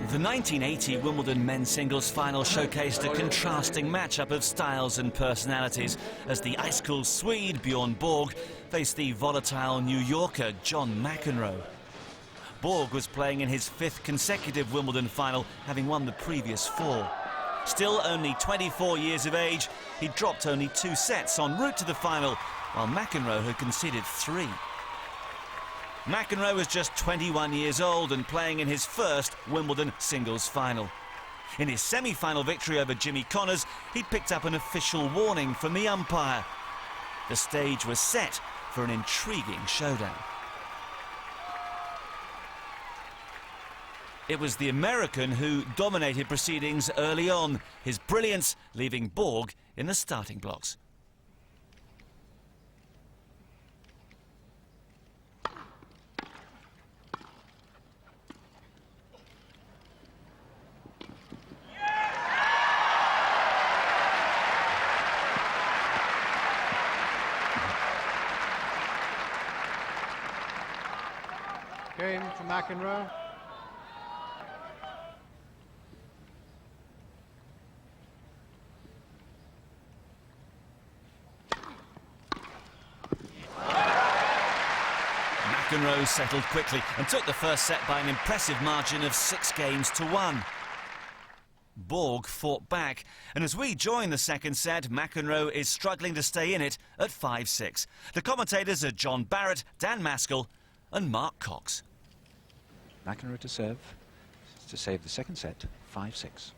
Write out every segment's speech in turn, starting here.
The 1980 Wimbledon men's singles final showcased a contrasting matchup of styles and personalities as the ice-cool Swede Bjorn Borg faced the volatile New Yorker John McEnroe. Borg was playing in his 5th consecutive Wimbledon final, having won the previous 4. Still only 24 years of age, he dropped only 2 sets en route to the final, while McEnroe had conceded 3. McEnroe was just 21 years old and playing in his first Wimbledon singles final. In his semi-final victory over Jimmy Connors, he'd picked up an official warning from the umpire. The stage was set for an intriguing showdown. It was the American who dominated proceedings early on, his brilliance leaving Borg in the starting blocks. Game to McEnroe. McEnroe settled quickly and took the first set by an impressive margin of 6-1. Borg fought back, and as we join the second set, McEnroe is struggling to stay in it at 5-6. The commentators are John Barrett, Dan Maskell and Mark Cox. McEnroe to serve, to save the second set, 5-6.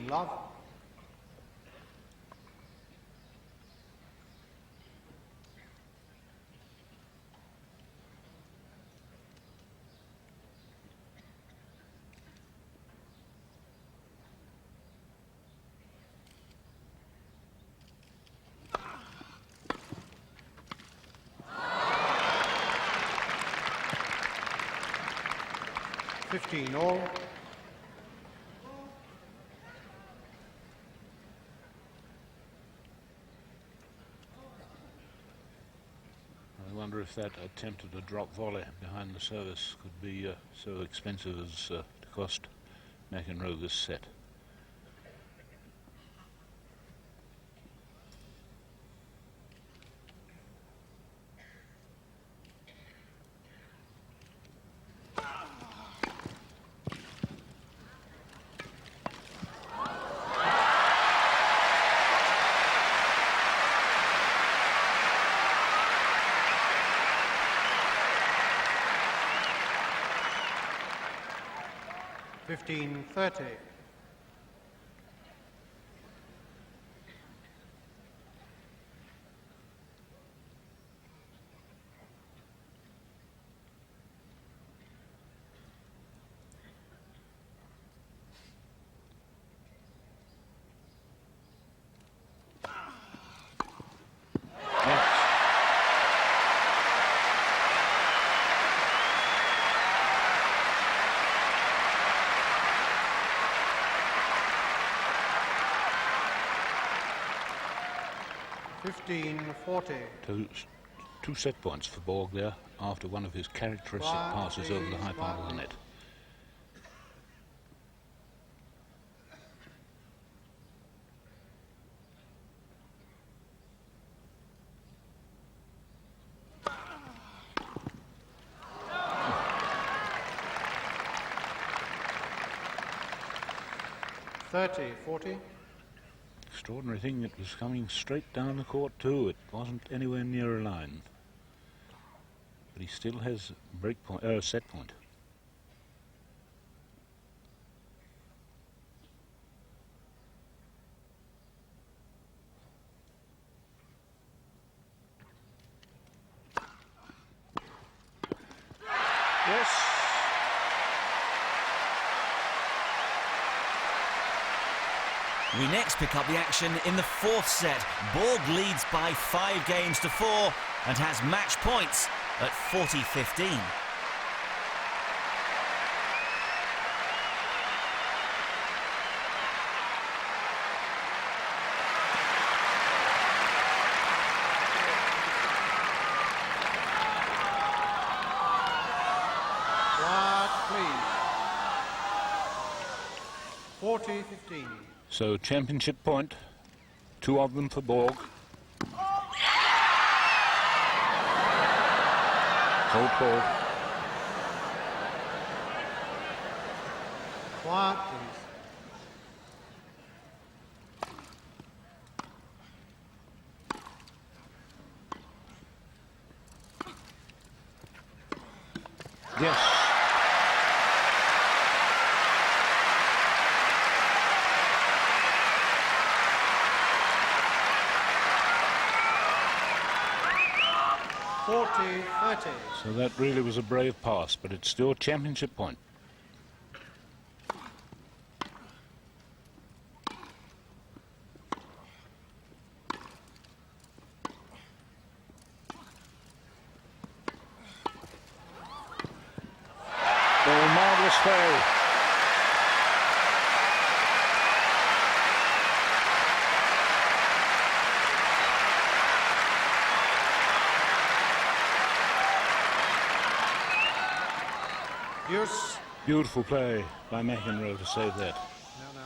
Love. All. I wonder if that attempt at a drop volley behind the service could be so expensive as to cost McEnroe this set. $15-30. Two set points for Borg there after one of his characteristic passes over the high part of the net. $40. Extraordinary thing, it was coming straight down the court too. It wasn't anywhere near a line. But he still has break point, set point. Yes. We next pick up the action in the 4th set. Borg leads by 5-4 and has match points at 40-15. 40-15. So championship point, 2 of them for Borg. Hold ball. Quiet, please. Yes. So So that really was a brave pass, but it's still championship point. Oh, marvellous play. Yes. Beautiful play by McEnroe to save that. No.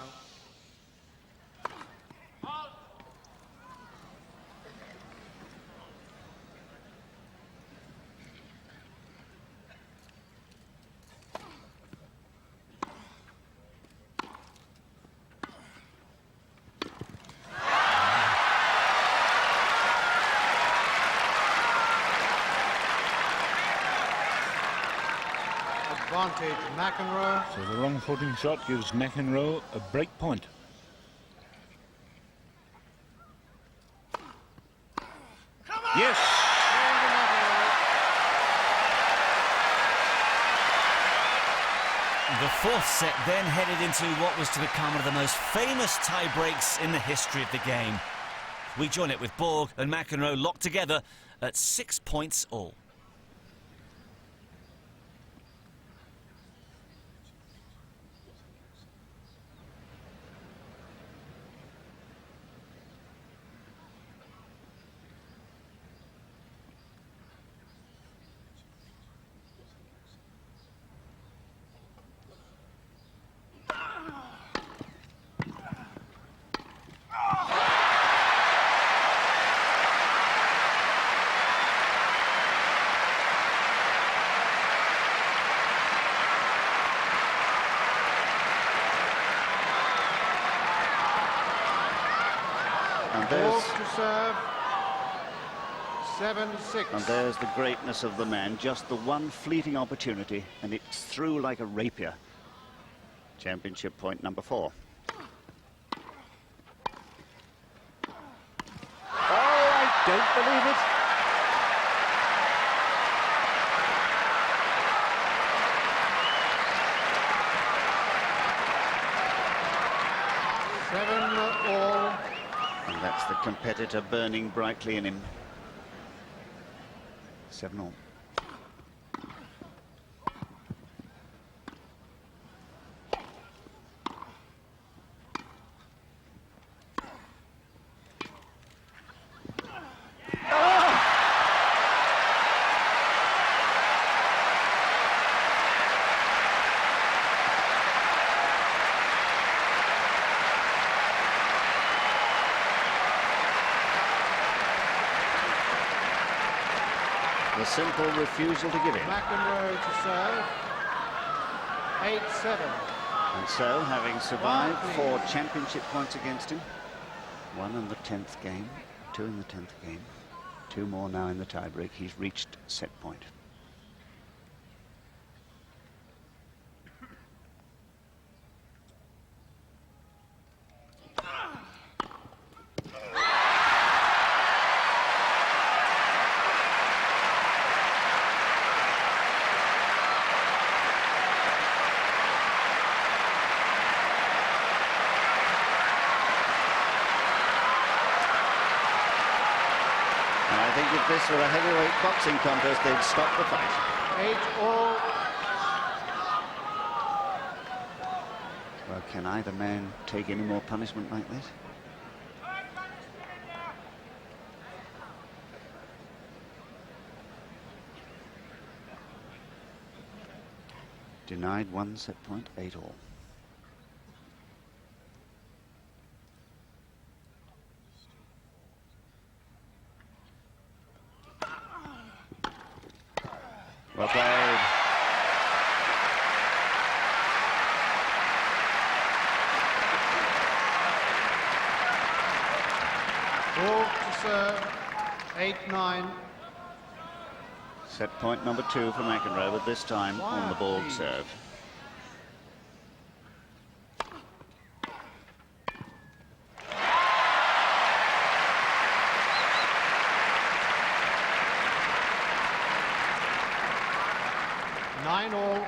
Advantage, McEnroe. So the wrong footing shot gives McEnroe a break point. Yes! The fourth set then headed into what was to become one of the most famous tie breaks in the history of the game. We join it with Borg and McEnroe locked together at 6 points all. Borg to serve. 7-6. And there's the greatness of the man. Just the one fleeting opportunity, and it's through like a rapier. Championship point number 4. Oh, I don't believe it. All. And that's the competitor burning brightly in him. 7-all. The simple refusal to give in. McEnroe to serve. 8-7. And so, having survived 4 championship points against him, 1 in the 10th game, 2 in the 10th game, 2 more now in the tiebreak, he's reached set point. I think if this were a heavyweight boxing contest, they'd stop the fight. 8-all. Well, can either man take any more punishment like this? Denied 1 set point, 8-all. played. Borg to serve. 8-9. Set point number 2 for McEnroe, but this time on the Borg Please. serve. Nine all.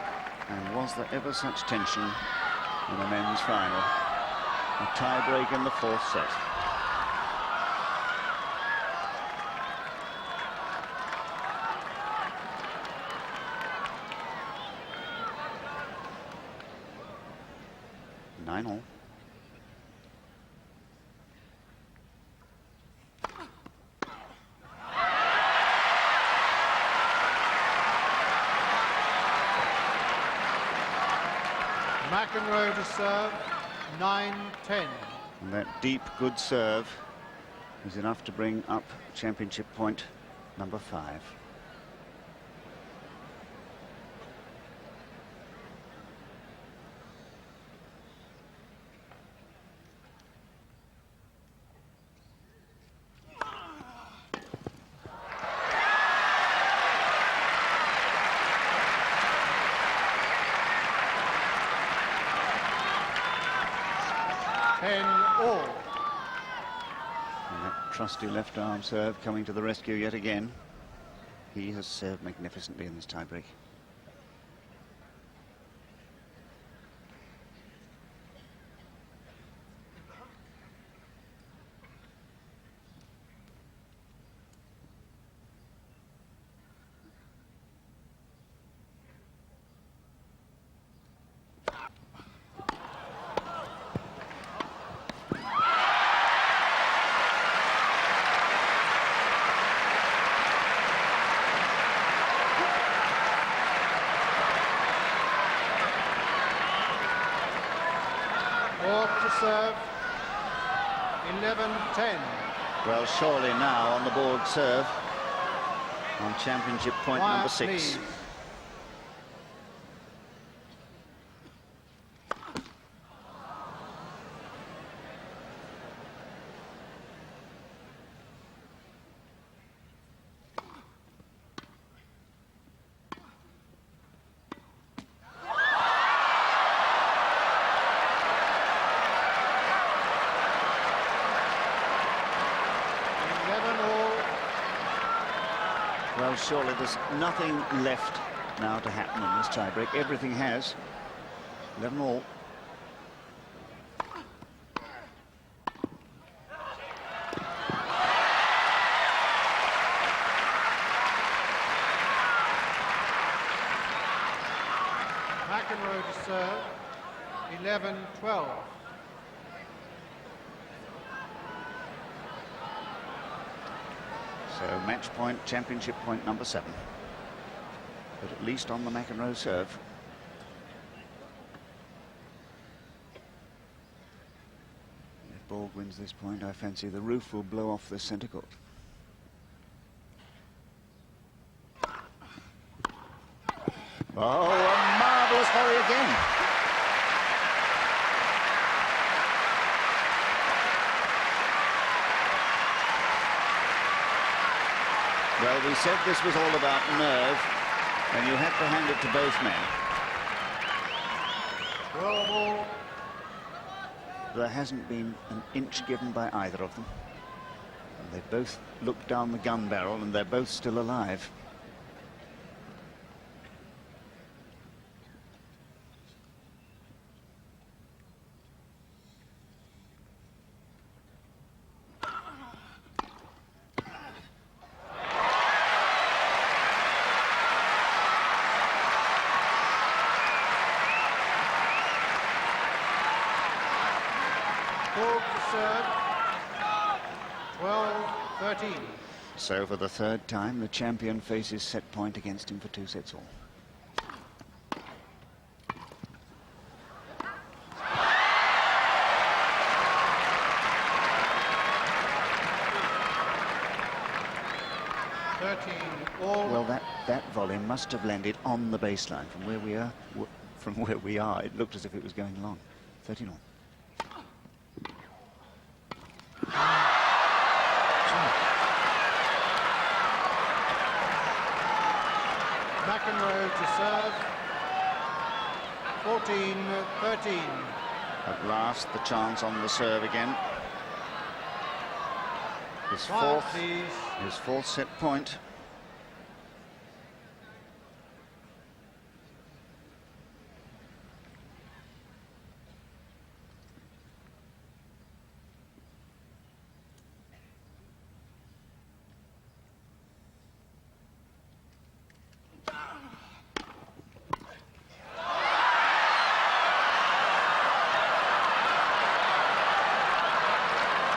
And was there ever such tension in a men's final? A tie-break in the 4th set. Nine all. McEnroe to serve. 9-10. And that deep, good serve is enough to bring up championship point number 5. All. And that trusty left arm serve coming to the rescue yet again. He has served magnificently in this tiebreak. Borg to serve. 11-10. Well, surely now on the Borg serve on championship point number 6. Please. Well, surely there's nothing left now to happen in this tiebreak. Everything has. 11 all. McEnroe to serve. 11-12. So match point, championship point number 7. But at least on the McEnroe serve. If Borg wins this point, I fancy the roof will blow off the centre court. Oh, a marvellous volley again. Well, we said this was all about nerve, and you had to hand it to both men. 12 all. There hasn't been an inch given by either of them. And they both looked down the gun barrel, and they're both still alive. Borg to serve. 12-13. So for the 3rd time, the champion faces set point against him for 2 sets all. 13 all. Well, that volley must have landed on the baseline from where we are. From where we are, it looked as if it was going long. 13 all. McEnroe to serve. 14-13. At last, the chance on the serve again. Quiet, please. His fourth set point.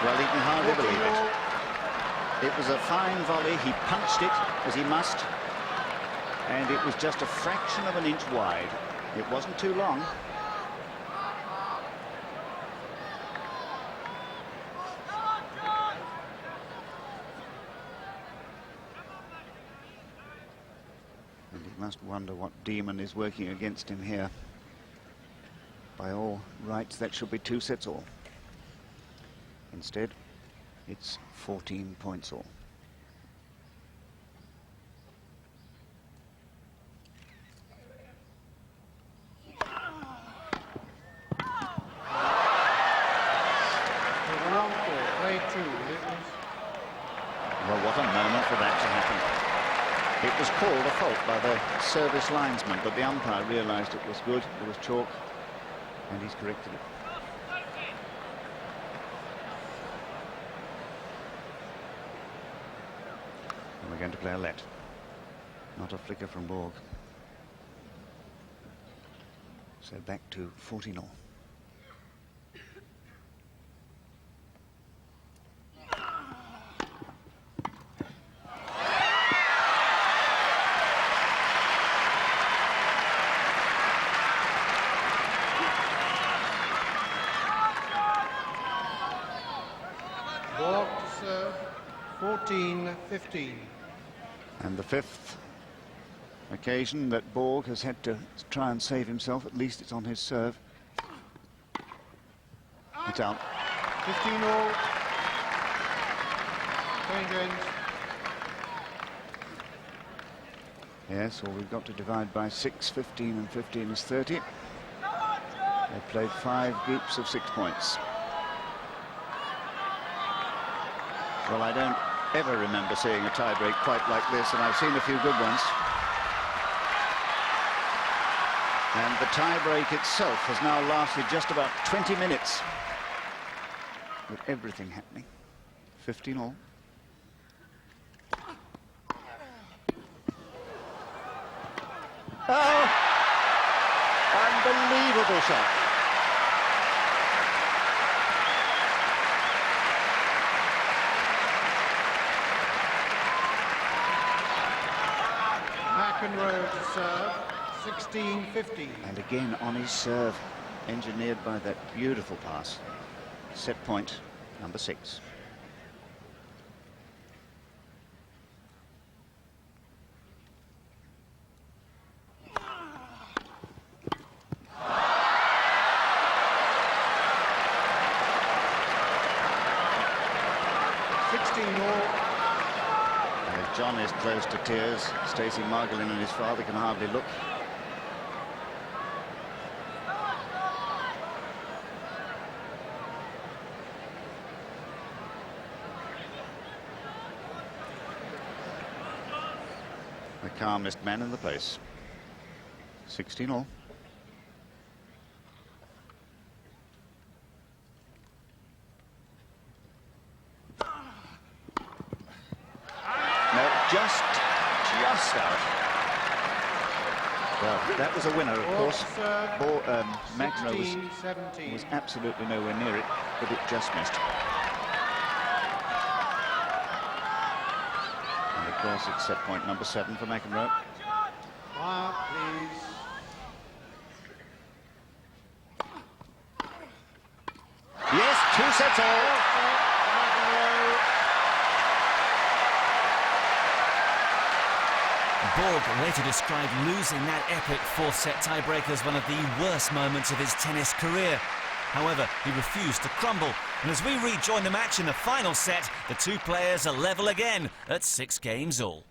Well, he can hardly believe it. It was a fine volley. He punched it as he must, and it was just a fraction of an inch wide. It wasn't too long. And he must wonder what demon is working against him here. By all rights, that should be 2 sets all. Instead, it's 14 points all. Wrong ball, play 2. Well, what a moment for that to happen. It was called a fault by the service linesman, but the umpire realised it was good, it was chalk, and he's corrected it. And we're going to play a let. Not a flicker from Borg. So back to 14 all. Borg to serve. 14-15. And the 5th occasion that Borg has had to try and save himself. At least it's on his serve. It's out. 15 all. Change ends. Yes, well, we've got to divide by 6. 15 and 15 is 30. They played 5 groups of 6 points. Well, I don't ever remember seeing a tie-break quite like this, and I've seen a few good ones. And the tie-break itself has now lasted just about 20 minutes, with everything happening. 15 all. Oh! Unbelievable shot. McEnroe to serve. 16-15. And again on his serve, engineered by that beautiful pass. Set point number 6. John is close to tears. Stacey Margolin and his father can hardly look. The calmest man in the place. 16 all. Just out. Well, that was a winner, of course. McEnroe was absolutely nowhere near it, but it just missed. And of course, it's set point number 7 for McEnroe. Quiet, please. Yes, 2 sets all. Borg later described losing that epic fourth-set tiebreaker as one of the worst moments of his tennis career. However, he refused to crumble, and as we rejoin the match in the final set, the two players are level again at 6 games all.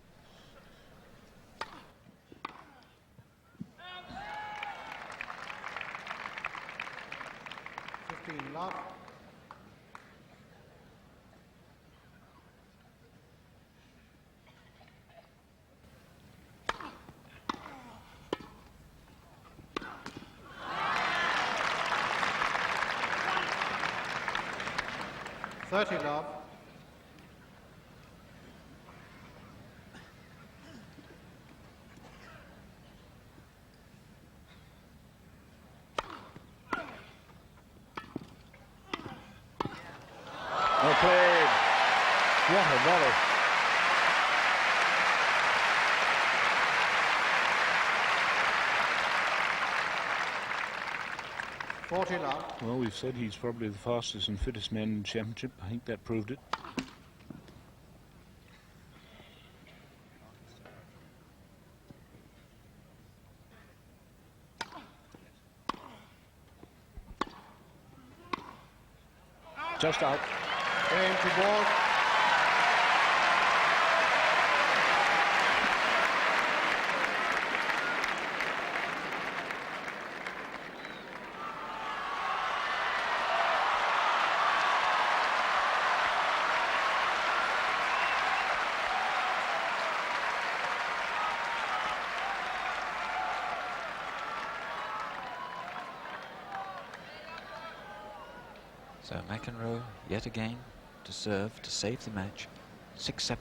15 love. Love. Well played. What a volley. Love. Well, we've said he's probably the fastest and fittest man in the championship. I think that proved it. Just out. Game to Borg. So McEnroe yet again to serve to save the match. 6-7.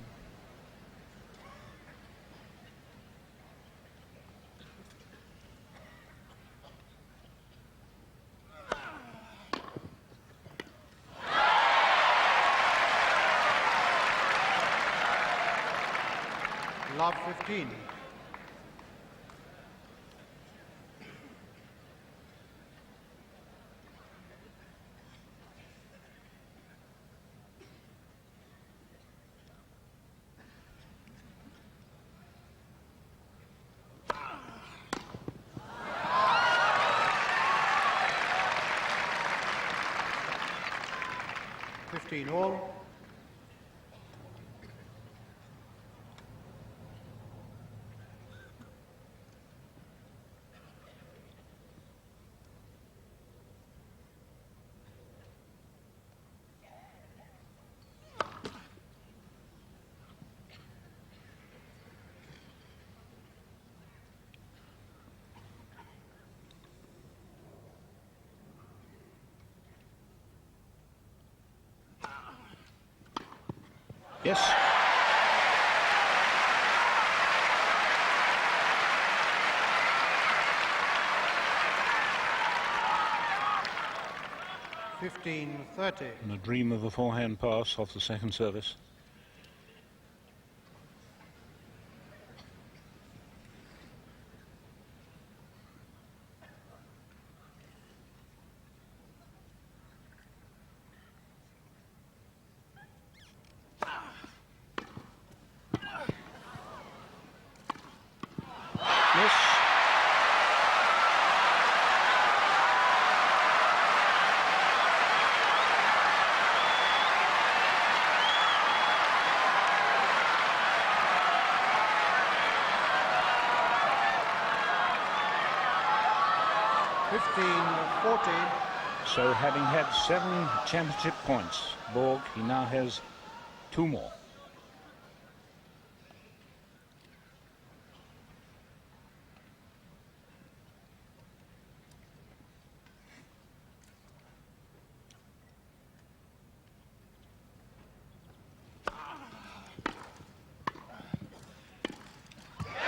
Love 15. All. Yes. And a dream of a forehand pass off the second service. Yes. So having had 7 championship points, Borg, he now has 2 more.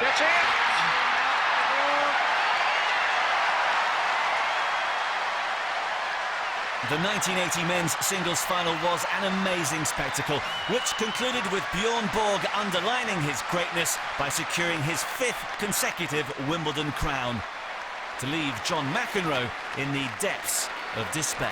That's it! The 1980 men's singles final was an amazing spectacle, which concluded with Bjorn Borg underlining his greatness by securing his 5th consecutive Wimbledon crown, to leave John McEnroe in the depths of despair.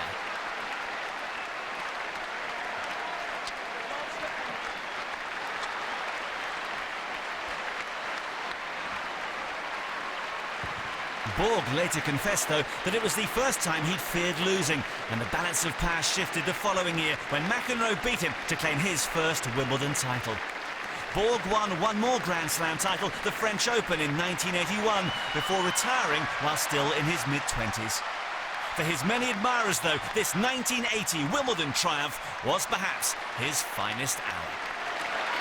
Borg later confessed, though, that it was the first time he'd feared losing, and the balance of power shifted the following year when McEnroe beat him to claim his first Wimbledon title. Borg won one more Grand Slam title, the French Open in 1981, before retiring while still in his mid-20s. For his many admirers, though, this 1980 Wimbledon triumph was perhaps his finest hour.